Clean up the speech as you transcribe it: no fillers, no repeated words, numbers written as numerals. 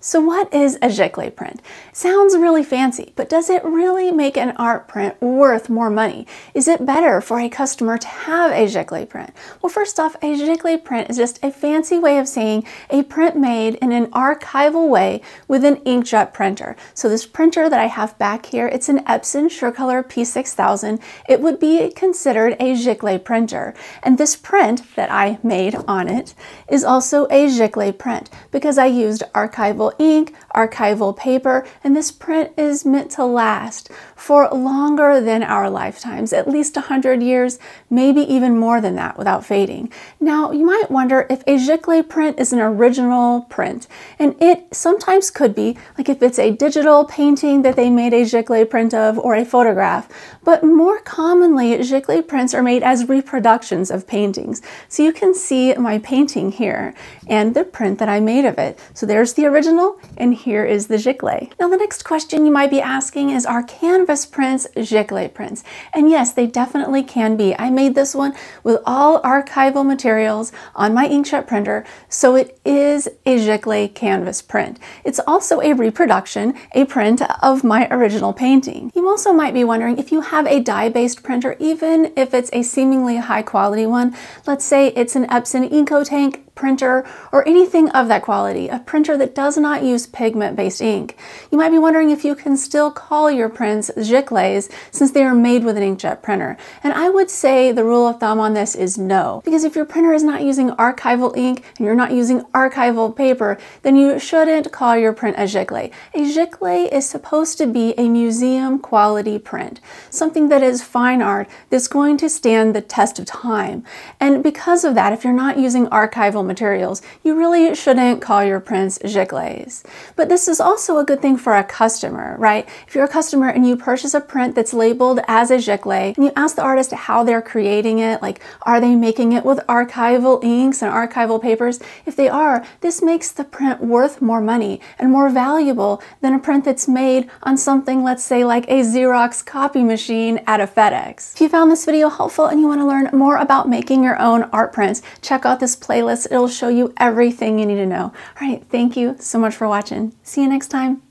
So what is a Giclée print? Sounds really fancy, but does it really make an art print worth more money? Is it better for a customer to have a Giclée print? Well, first off, a Giclée print is just a fancy way of saying a print made in an archival way with an inkjet printer. So this printer that I have back here, it's an Epson SureColor P6000. It would be considered a Giclée printer. And this print that I made on it is also a Giclée print because I used archival ink, archival paper, and this print is meant to last for longer than our lifetimes, at least 100 years, maybe even more than that without fading. Now, you might wonder if a Giclée print is an original print, and it sometimes could be, like if it's a digital painting that they made a Giclée print of or a photograph, but more commonly, Giclée prints are made as reproductions of paintings. So you can see my painting here and the print that I made of it. So there's the original, and here is the Giclée. Now the next question you might be asking is, are canvas prints Giclée prints? And yes, they definitely can be. I made this one with all archival materials on my inkjet printer, so it is a Giclée canvas print. It's also a reproduction, a print of my original painting. You also might be wondering if you have a dye-based printer, even if it's a seemingly high quality one. Let's say it's an Epson EcoTank printer or anything of that quality, a printer that does not use pigment-based ink. You might be wondering if you can still call your prints Giclées since they are made with an inkjet printer. And I would say the rule of thumb on this is no, because if your printer is not using archival ink and you're not using archival paper, then you shouldn't call your print a Giclée. A Giclée is supposed to be a museum quality print, something that is fine art that's going to stand the test of time. And because of that, if you're not using archival materials, you really shouldn't call your prints Giclées. But this is also a good thing for a customer, right? If you're a customer and you purchase a print that's labeled as a Giclée, and you ask the artist how they're creating it, like are they making it with archival inks and archival papers? If they are, this makes the print worth more money and more valuable than a print that's made on something, let's say like a Xerox copy machine at a FedEx. If you found this video helpful and you want to learn more about making your own art prints, check out this playlist. It'll show you everything you need to know. All right, thank you so much for watching. See you next time.